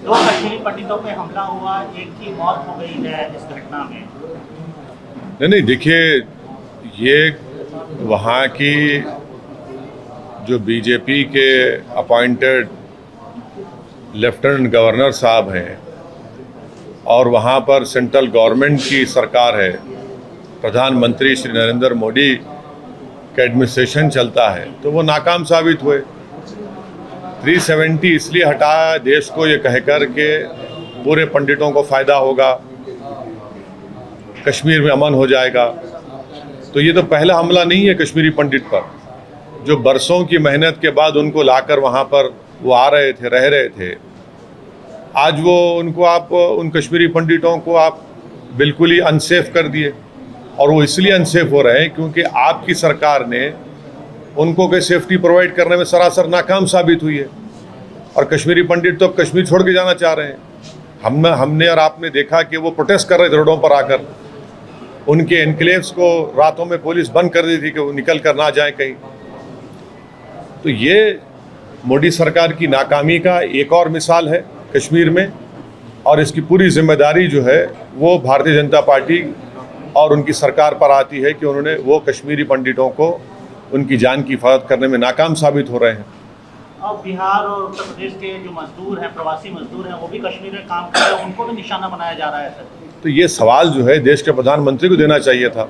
दो कश्मीरी पंडितों पे हमला हुआ, एक की मौत हो गई है इस घटना में। नहीं देखिए, ये वहाँ की जो बीजेपी के अपॉइंटेड लेफ्टिनेंट गवर्नर साहब हैं और वहाँ पर सेंट्रल गवर्नमेंट की सरकार है, प्रधानमंत्री श्री नरेंद्र मोदी का एडमिनिस्ट्रेशन चलता है, तो वो नाकाम साबित हुए। 370 इसलिए हटाया देश को ये कहकर के पूरे पंडितों को फ़ायदा होगा, कश्मीर में अमन हो जाएगा। तो ये तो पहला हमला नहीं है कश्मीरी पंडित पर, जो बरसों की मेहनत के बाद उनको लाकर वहाँ पर वो आ रहे थे, रह रहे थे। आज वो उनको आप उन कश्मीरी पंडितों को आप बिल्कुल ही अनसेफ कर दिए, और वो इसलिए अनसेफ हो रहे हैं क्योंकि आपकी सरकार ने उनको कोई सेफ्टी प्रोवाइड करने में सरासर नाकाम साबित हुई है। और कश्मीरी पंडित तो कश्मीर छोड़ के जाना चाह रहे हैं। हमने और आपने देखा कि वो प्रोटेस्ट कर रहे थे रोडों पर आकर, उनके एनक्लेव्स को रातों में पुलिस बंद कर दी थी कि वो निकल कर ना जाए कहीं। तो ये मोदी सरकार की नाकामी का एक और मिसाल है कश्मीर में, और इसकी पूरी जिम्मेदारी जो है वो भारतीय जनता पार्टी और उनकी सरकार पर आती है कि उन्होंने वो कश्मीरी पंडितों को उनकी जान की हिफाजत करने में नाकाम साबित हो रहे हैं। और बिहार और उत्तर प्रदेश के जो मजदूर हैं, प्रवासी मजदूर हैं, वो भी कश्मीर में काम कर रहे हैं, उनको भी निशाना बनाया जा रहा है सर। तो ये सवाल जो है देश के प्रधानमंत्री को देना चाहिए था।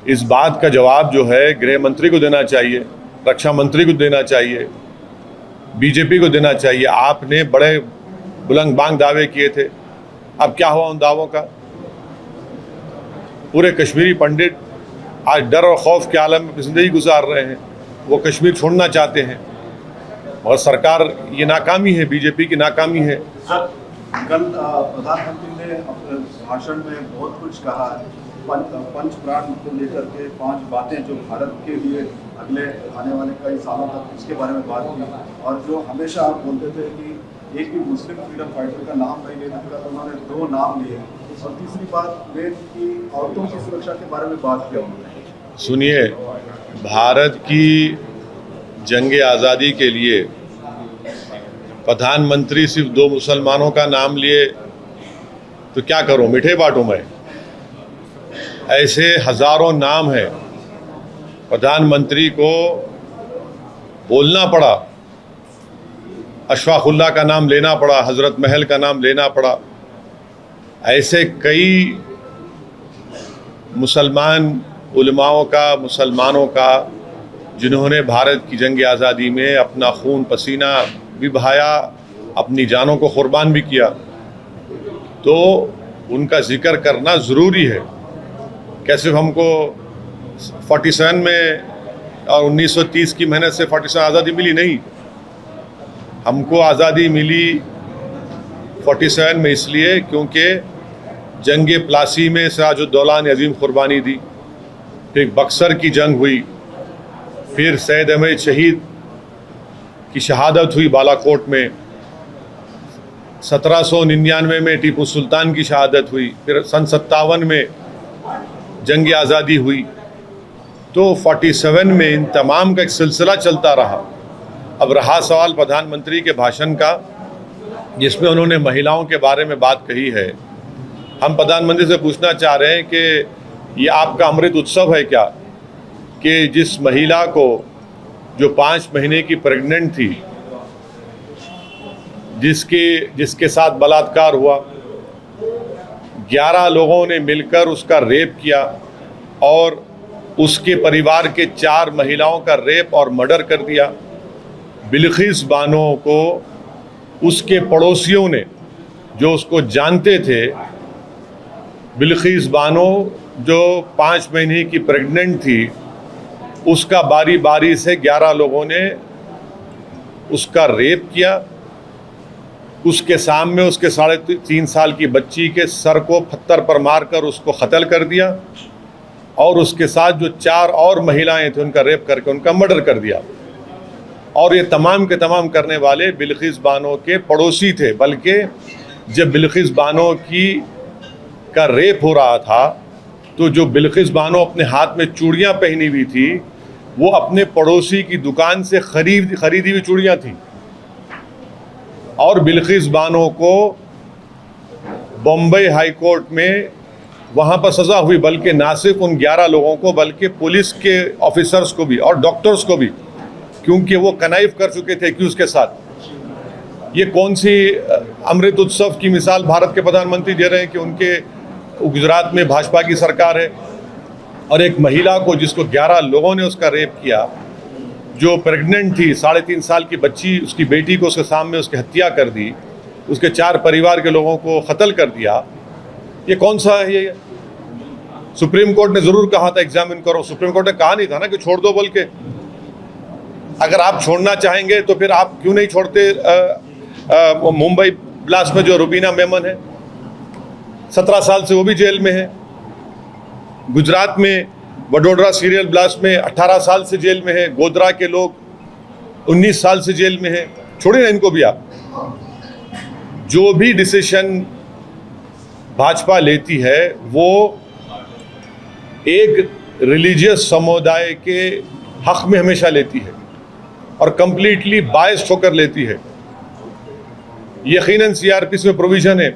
इस बात का जवाब जो है गृह मंत्री को देना चाहिए, रक्षा मंत्री को देना चाहिए, बीजेपी को देना चाहिए। आपने बड़े बुलंद बांग दावे किए थे, अब क्या हुआ उन दावों का? पूरे कश्मीरी पंडित आज डर और खौफ के आलम में जिंदगी गुजार रहे हैं, वो कश्मीर छोड़ना चाहते हैं, और सरकार ये नाकामी है, बीजेपी की नाकामी है। सर, कल प्रधानमंत्री ने अपने भाषण में बहुत कुछ कहा, पंच प्राण को लेकर के 5 बातें जो भारत के लिए अगले आने वाले कई सालों तक उसके बारे में बात की, और जो हमेशा आप बोलते थे कि एक भी मुस्लिम फ्रीडम फाइटर का नाम नहीं लेना था, तो उन्होंने 2 नाम लिए। और तीसरी बात वेद की औरतों की सुरक्षा के बारे में बात किया उन्होंने। सुनिए, भारत की जंग आज़ादी के लिए प्रधानमंत्री सिर्फ 2 मुसलमानों का नाम लिए तो क्या करूं, मीठे बांटूं मैं? ऐसे हजारों नाम हैं। प्रधानमंत्री को बोलना पड़ा, अशफाकुल्लाह का नाम लेना पड़ा, हजरत महल का नाम लेना पड़ा। ऐसे कई मुसलमान उलमाओं का, मुसलमानों का, जिन्होंने भारत की जंग आज़ादी में अपना खून पसीना भी बहाया, अपनी जानों को कुर्बान भी किया, तो उनका जिक्र करना ज़रूरी है। कैसे हमको 47 में और 1930 की मेहनत से 47 आज़ादी मिली? नहीं, हमको आज़ादी मिली 47 में इसलिए क्योंकि जंग प्लासी में सिराजुद्दौला ने अजीम कुर्बानी दी, फिर बक्सर की जंग हुई, फिर सैयद अहमद शहीद की शहादत हुई बालाकोट में, 1799 में टीपू सुल्तान की शहादत हुई, फिर सन 57 में जंग आज़ादी हुई। तो 47 में इन तमाम का एक सिलसिला चलता रहा। अब रहा सवाल प्रधानमंत्री के भाषण का, जिसमें उन्होंने महिलाओं के बारे में बात कही है। हम प्रधानमंत्री से पूछना चाह रहे हैं कि ये आपका अमृत उत्सव है क्या, कि जिस महिला को जो 5 महीने की प्रेग्नेंट थी, जिसके साथ बलात्कार हुआ, 11 लोगों ने मिलकर उसका रेप किया और उसके परिवार के 4 महिलाओं का रेप और मर्डर कर दिया। बिल्किस बानो को उसके पड़ोसियों ने, जो उसको जानते थे, बिल्किस बानो जो 5 महीने की प्रेग्नेंट थी, उसका बारी बारी से 11 लोगों ने उसका रेप किया। उसके सामने उसके 3.5 साल की बच्ची के सर को पत्थर पर मारकर उसको कत्ल कर दिया, और उसके साथ जो 4 और महिलाएं थी उनका रेप करके उनका मर्डर कर दिया। और ये तमाम के तमाम करने वाले बिल्किस बानो के पड़ोसी थे। बल्कि जब बिल्किस बानो का रेप हो रहा था, तो जो बिल्किस बानो अपने हाथ में चूड़ियाँ पहनी हुई थी, वो अपने पड़ोसी की दुकान से खरीदी हुई चूड़ियाँ थी। और बिल्किस बानो को बॉम्बे हाई कोर्ट में वहाँ पर सज़ा हुई, बल्कि ना सिर्फ उन 11 लोगों को बल्कि पुलिस के ऑफिसर्स को भी और डॉक्टर्स को भी, क्योंकि वो कनाइफ कर चुके थे एक्यूज के साथ। ये कौन सी अमृत उत्सव की मिसाल भारत के प्रधानमंत्री दे रहे हैं कि उनके गुजरात में भाजपा की सरकार है और एक महिला को, जिसको 11 लोगों ने उसका रेप किया, जो प्रेग्नेंट थी, 3.5 साल की बच्ची, उसकी बेटी को उसके सामने उसकी हत्या कर दी, उसके 4 परिवार के लोगों को कत्ल कर दिया। ये कौन सा है ये? सुप्रीम कोर्ट ने जरूर कहा था एग्जामिन करो, सुप्रीम कोर्ट ने कहा नहीं था ना कि छोड़ दो बोल के। अगर आप छोड़ना चाहेंगे तो फिर आप क्यों नहीं छोड़ते मुंबई ब्लास्ट में जो रुबीना मेमन है, 17 साल से वो भी जेल में है। गुजरात में वडोदरा सीरियल ब्लास्ट में 18 साल से जेल में है। गोधरा के लोग 19 साल से जेल में है। छोड़िए ना इनको भी आप। जो भी डिसीजन भाजपा लेती है वो एक रिलीजियस समुदाय के हक में हमेशा लेती है और कंप्लीटली बायस्ड होकर लेती है। यकीनन सीआरपीसी में प्रोविजन है,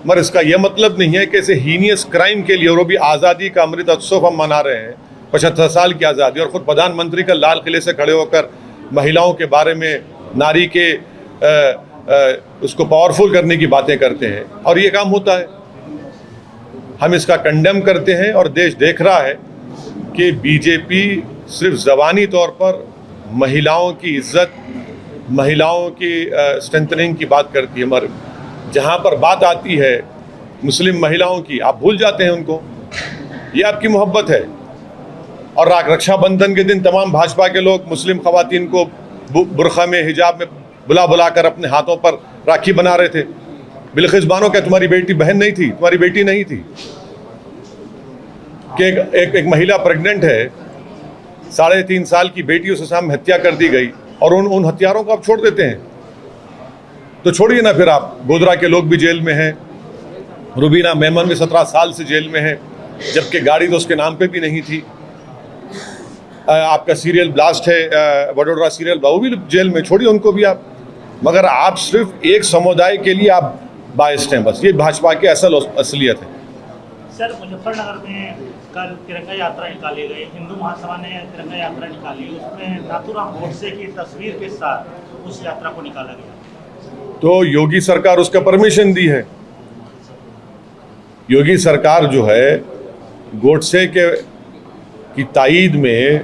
मगर इसका यह मतलब नहीं है कि ऐसे हीनियस क्राइम के लिए, और वो भी आज़ादी का अमृत उत्सव हम मना रहे हैं, 75 साल की आज़ादी, और खुद प्रधानमंत्री का लाल किले से खड़े होकर महिलाओं के बारे में, नारी के उसको पावरफुल करने की बातें करते हैं, और ये काम होता है। हम इसका कंडेम करते हैं और देश देख रहा है कि बीजेपी सिर्फ ज़बानी तौर पर महिलाओं की इज्जत, महिलाओं की स्ट्रेंथनिंग की बात करती है, मगर जहाँ पर बात आती है मुस्लिम महिलाओं की, आप भूल जाते हैं उनको। ये आपकी मोहब्बत है। और रक्षाबंधन के दिन तमाम भाजपा के लोग मुस्लिम खवातीन को बुरखा में, हिजाब में बुला बुला कर अपने हाथों पर राखी बना रहे थे। बिल्किस बानो क्या तुम्हारी बेटी बहन नहीं थी? तुम्हारी बेटी नहीं थी कि एक महिला प्रेग्नेंट है, 3.5 साल की बेटी, उसके सामने हत्या कर दी गई, और उन हत्यारों को आप छोड़ देते हैं। तो छोड़िए ना फिर आप। गोधरा के लोग भी जेल में हैं, रुबीना मेमन भी 17 साल से जेल में है, जबकि गाड़ी तो उसके नाम पे भी नहीं थी। आपका सीरियल ब्लास्ट है, वडोदरा सीरियल, वो भी जेल में, छोड़िए उनको भी आप। मगर आप सिर्फ एक समुदाय के लिए आप बायस्ड हैं, बस। ये भाजपा की असलियत है। सर, मुजफ्फरनगर में कल तिरंगा यात्रा निकाली गई, हिंदू महासभा ने तिरंगा यात्रा निकाली, उसमें नाथूराम गोडसे की तस्वीर के साथ उस यात्रा को निकाला गया। तो योगी सरकार उसका परमिशन दी है। योगी सरकार जो है, गोडसे की ताईद में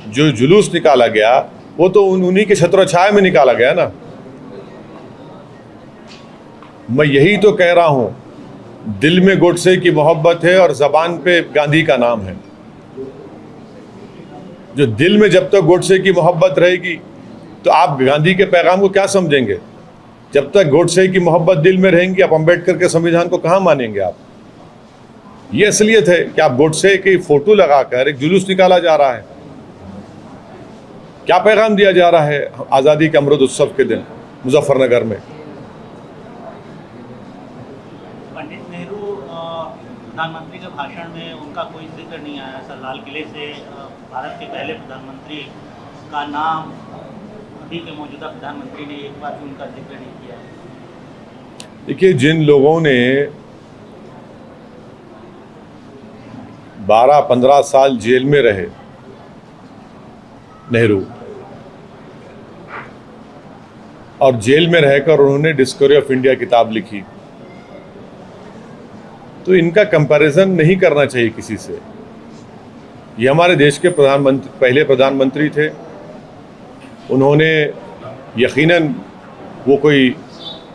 जो जुलूस निकाला गया, वो तो उन्हीं के छत्रछाया में निकाला गया ना। मैं यही तो कह रहा हूं, दिल में गोडसे की मोहब्बत है और जबान पे गांधी का नाम है। जो दिल में जब तक गोडसे की मोहब्बत रहेगी तो आप गांधी के पैगाम को क्या समझेंगे? जब तक गोडसे की मोहब्बत दिल में रहेंगी, आप अंबेडकर के संविधान को कहां मानेंगे आप? ये असलियत है कि आप गोडसे की फोटो लगाकर एक जुलूस निकाला जा रहा है। क्या पैगाम दिया जा रहा है आज़ादी के अमृत उत्सव के दिन मुजफ्फरनगर में? पंडित नेहरू प्रधानमंत्री के भाषण में उनका कोई जिक्र नहीं आया। सर, लाल किले से भारत के पहले प्रधानमंत्री का नाम अभी के मौजूदा प्रधानमंत्री ने एक बार भी उनका जिक्र नहीं किया। देखिए, जिन लोगों ने 12-15 साल जेल में रहे, नेहरू, और जेल में रहकर उन्होंने डिस्कवरी ऑफ इंडिया किताब लिखी, तो इनका कंपैरिजन नहीं करना चाहिए किसी से। ये हमारे देश के पहले प्रधानमंत्री थे। उन्होंने यकीनन, वो कोई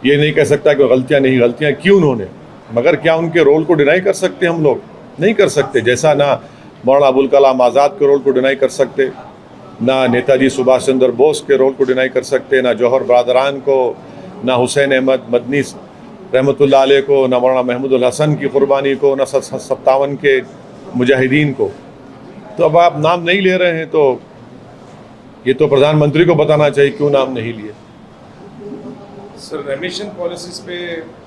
ये नहीं कह सकता कि गलतियां की उन्होंने, मगर क्या उनके रोल को डिनाई कर सकते हम लोग? नहीं कर सकते। जैसा ना मौलाना अबुल कलाम आज़ाद के रोल को डिनाई कर सकते, ना नेताजी सुभाष चंद्र बोस के रोल को डिनाई कर सकते, ना जौहर बरदरान को, ना हुसैन अहमद मदनी रहमतुल्लाह अलैह को, ना मौलाना महमूदुल हसन की कुर्बानी को, ना 57 के मुजाहिदीन को। तो अब आप नाम नहीं ले रहे हैं, तो ये तो प्रधानमंत्री को बताना चाहिए क्यों नाम नहीं लिए। सर, रेमिशन पॉलिसीज पे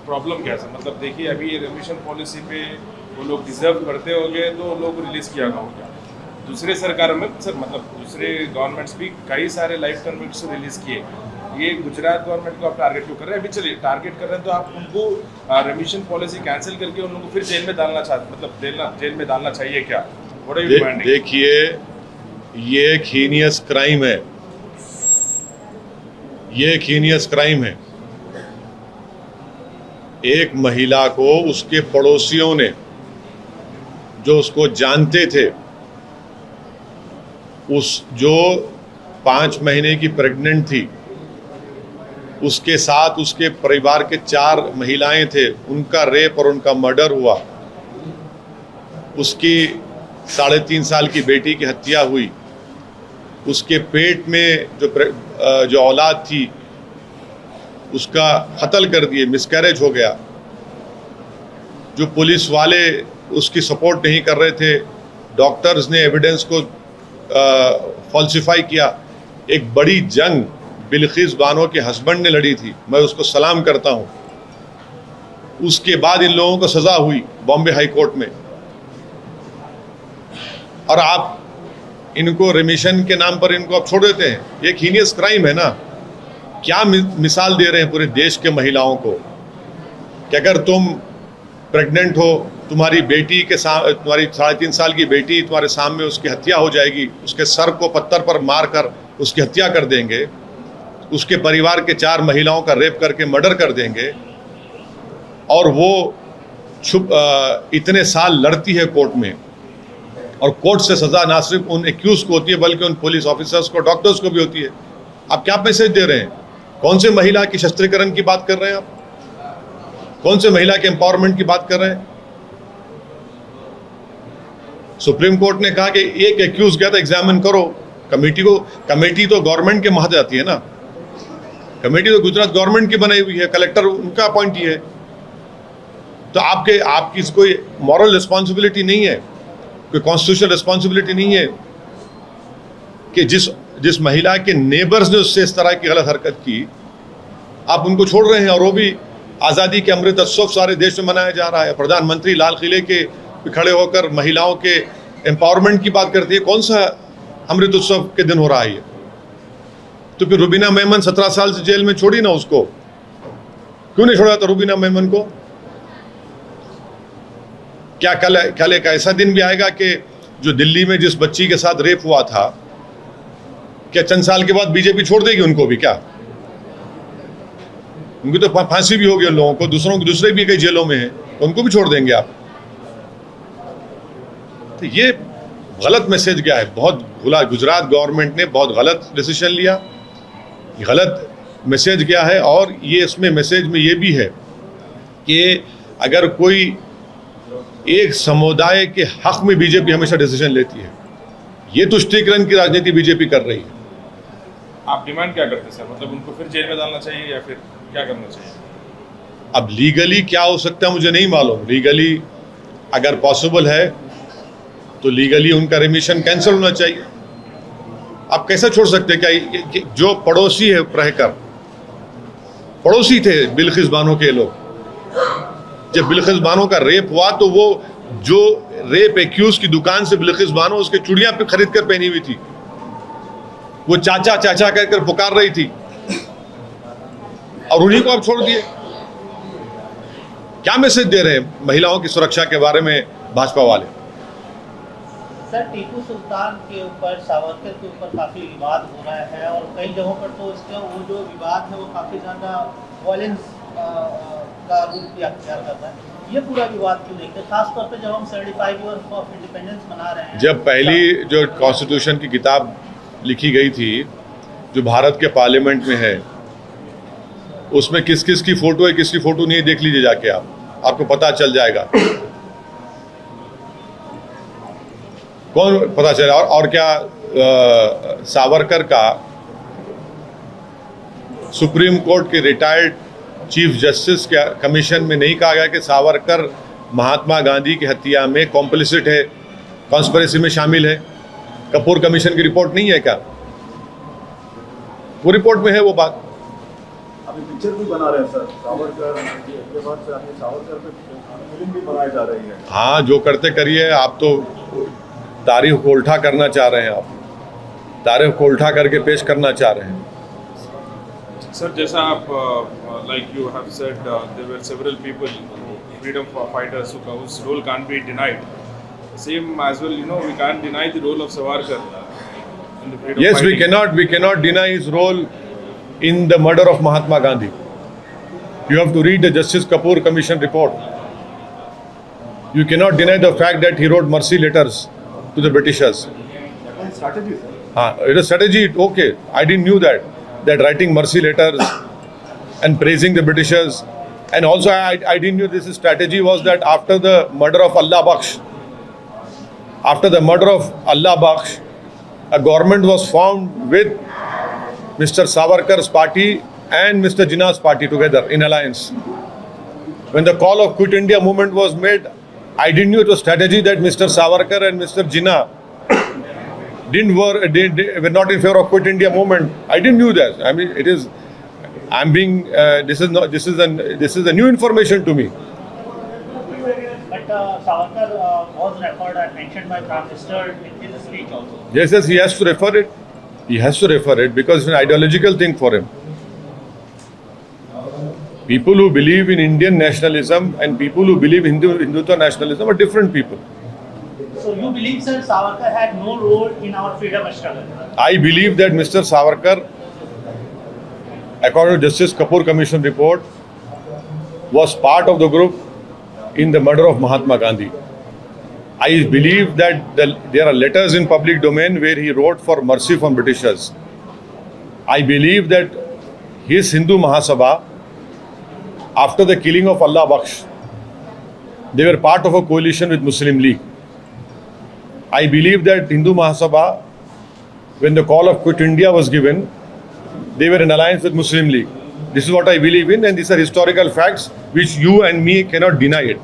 प्रॉब्लम क्या है? मतलब देखिए, अभी ये रेमिशन पॉलिसी पे वो लोग डिजर्व करते होंगे तो लोग रिलीज़ किया होगा। दूसरे सरकार में सर, मतलब दूसरे गवर्नमेंट्स भी कई सारे लाइफ कन्विक्ट्स रिलीज़ किए। ये गुजरात गवर्नमेंट को आप टारगेट क्यों कर रहे हैं? अभी चलिए टारगेट कर रहे हैं तो आप उनको रेमिशन पॉलिसी कैंसिल करके उन लोगों को फिर जेल में डालना चाहते, मतलब जेल में डालना चाहिए क्या? What are you demanding? देखिए, ये एक हीनियस क्राइम है, ये एक हीनियस क्राइम है। एक महिला को उसके पड़ोसियों ने, जो उसको जानते थे, जो 5 महीने की प्रेग्नेंट थी, उसके साथ उसके परिवार के 4 महिलाएं थे, उनका रेप और उनका मर्डर हुआ। उसकी 3.5 साल की बेटी की हत्या हुई। उसके पेट में जो औलाद थी उसका कत्ल कर दिए, मिसकैरेज हो गया। जो पुलिस वाले उसकी सपोर्ट नहीं कर रहे थे, डॉक्टर्स ने एविडेंस को फॉल्सिफाई किया। एक बड़ी जंग बिल्किस बानो के हस्बैंड ने लड़ी थी, मैं उसको सलाम करता हूँ। उसके बाद इन लोगों को सज़ा हुई बॉम्बे हाई कोर्ट में, और आप इनको रेमिशन के नाम पर इनको आप छोड़ देते हैं। ये एक हीनियस क्राइम है ना। क्या मिसाल दे रहे हैं पूरे देश के महिलाओं को कि अगर तुम प्रेग्नेंट हो, तुम्हारी बेटी के तुम्हारी 3.5 साल की बेटी तुम्हारे सामने, उसकी हत्या हो जाएगी, उसके सर को पत्थर पर मारकर उसकी हत्या कर देंगे, उसके परिवार के 4 महिलाओं का रेप करके मर्डर कर देंगे, और वो इतने साल लड़ती है कोर्ट में, और कोर्ट से सज़ा ना सिर्फ उन एक्यूज को होती है बल्कि उन पुलिस ऑफिसर्स को, डॉक्टर्स को भी होती है। आप क्या मैसेज दे रहे हैं? कौन से महिला की शस्त्रीकरण की बात कर रहे हैं आप? कौन से महिला के एम्पावरमेंट की बात कर रहे हैं? सुप्रीम कोर्ट ने कहा कि एक एक्यूज गया था, एग्जामिन करो। कमेटी तो गवर्नमेंट के महत आती है ना। कमेटी तो गुजरात गवर्नमेंट की बनाई हुई है, कलेक्टर उनका अपॉइंटी है। तो आपकी कोई मॉरल रिस्पॉन्सिबिलिटी नहीं है, कोई कॉन्स्टिट्यूशनल रिस्पॉन्सिबिलिटी नहीं है कि जिस महिला के नेबर्स ने उससे इस तरह की गलत हरकत की, आप उनको छोड़ रहे हैं। और वो भी आज़ादी के अमृत उत्सव सारे देश में मनाया जा रहा है। प्रधानमंत्री लाल किले के खड़े होकर महिलाओं के एम्पावरमेंट की बात करती है। कौन सा अमृत उत्सव के दिन हो रहा है ये? तो फिर रुबीना मेमन 17 साल से जेल में छोड़ी ना, उसको क्यों नहीं छोड़ा था रुबीना मेमन को? क्या कल एक ऐसा दिन भी आएगा कि जो दिल्ली में जिस बच्ची के साथ रेप हुआ था, क्या चंद साल के बाद बीजेपी छोड़ देगी उनको भी? क्या उनकी तो फांसी भी होगी उन लोगों को, दूसरे भी कई जेलों में हैं, तो उनको भी छोड़ देंगे आप? तो ये गलत मैसेज गया है। बहुत गुजरात गवर्नमेंट ने बहुत गलत डिसीजन लिया, गलत मैसेज गया है। और ये इसमें मैसेज में ये भी है कि अगर कोई एक समुदाय के हक में बीजेपी हमेशा डिसीजन लेती है, ये तुष्टीकरण की राजनीति बीजेपी कर रही है। आप डिमांड क्या करते हैं सर? मतलब उनको फिर जेल में डालना चाहिए या फिर क्या करना चाहिए? अब लीगली क्या हो सकता है मुझे नहीं मालूम। लीगली अगर पॉसिबल है तो लीगली उनका रेमिशन कैंसिल होना चाहिए। आप कैसे छोड़ सकते हैं? क्या जो पड़ोसी है, रहकर पड़ोसी थे बिल्किस बानो के लोग, जब बिल्किस बानो का रेप हुआ तो वो जो रेप एक्यूज की दुकान से बिल्किस बानो उसके चूड़ियां पे खरीद कर पहनी हुई थी, वो चाचा चाचा कहकर पुकार रही थी, और उन्हीं को आप छोड़ दिए। क्या मैसेज दे रहे हैं महिलाओं की सुरक्षा के बारे में भाजपा वाले? सर, टीपू सुल्तान के ऊपर, सावरकर के ऊपर काफ़ी विवाद हो रहा है, और कई जगहों पर तो इसका वो जो विवाद है वो काफ़ी ज़्यादा वॉयलेंस का रूप भी अख्तियार कर रहा है। ये पूरा विवाद क्यों देखते हैं, खासतौर पे जब हम 75 ईयर्स ऑफ इंडिपेंडेंस मना रहे हैं? जब पहली जो कॉन्स्टिट्यूशन की किताब लिखी गई थी, जो भारत के पार्लियामेंट में है, उसमें किस किस की फोटो है, किसकी फोटो नहीं है, देख लीजिए जाके आपको पता चल जाएगा कौन, पता चला। और क्या सावरकर का सुप्रीम कोर्ट के रिटायर्ड चीफ जस्टिस के कमीशन में नहीं कहा गया कि सावरकर महात्मा गांधी की हत्या में कॉम्प्लिसिट है, कॉन्स्पिरेसी में शामिल है? कपूर कमीशन की रिपोर्ट नहीं है क्या? वो रिपोर्ट में है वो बात। अभी पिक्चर भी बना रहे हैं सर सावरकर के बाद से, अभी सावरकर पे फिल्म भी बनाई जा रही है। हाँ, जो करते करिए। आप तो तारीख को उल्टा करना चाह रहे हैं, आप तारीख को उल्टा करके पेश करना चाह रहे हैं। सर जैसा आप like you have said there were several people freedom fighters whose role can't be denied. Same as well, we can't deny the role of Savarkar in the freedom Yes, fighting. we cannot deny his role in the murder of Mahatma Gandhi. You have to read the Justice Kapoor Commission report. You cannot deny the fact that he wrote mercy letters to the Britishers. One strategy, sir. It is strategy, okay. I didn't knew that writing mercy letters and praising the Britishers. And also I didn't know this strategy was that after the murder of Allah Bakhsh, a government was formed with Mr. Savarkar's party and Mr. Jinnah's party together in alliance. When the call of Quit India movement was made, I didn't know it was strategy that Mr. Savarkar and Mr. Jinnah were not in favor of Quit India movement. I didn't knew that. I mean, this is a new information to me. But Savarkar was referred and mentioned by Prime Minister in his speech also. Yes, he has to refer it. He has to refer it because it's an ideological thing for him. People who believe in Indian nationalism and people who believe in Hindutva nationalism are different people. So you believe, sir, Savarkar had no role in our freedom struggle? I believe that Mr. Savarkar, according to Justice Kapoor Commission report, was part of the group in the murder of Mahatma Gandhi. I believe that there are letters in public domain where he wrote for mercy from Britishers. I believe that his Hindu Mahasabha, after the killing of Allah Bakhsh, they were part of a coalition with Muslim League. I believe that Hindu Mahasabha, when the call of Quit India was given, they were in alliance with Muslim League. This is what I believe in, and these are historical facts which you and me cannot deny it.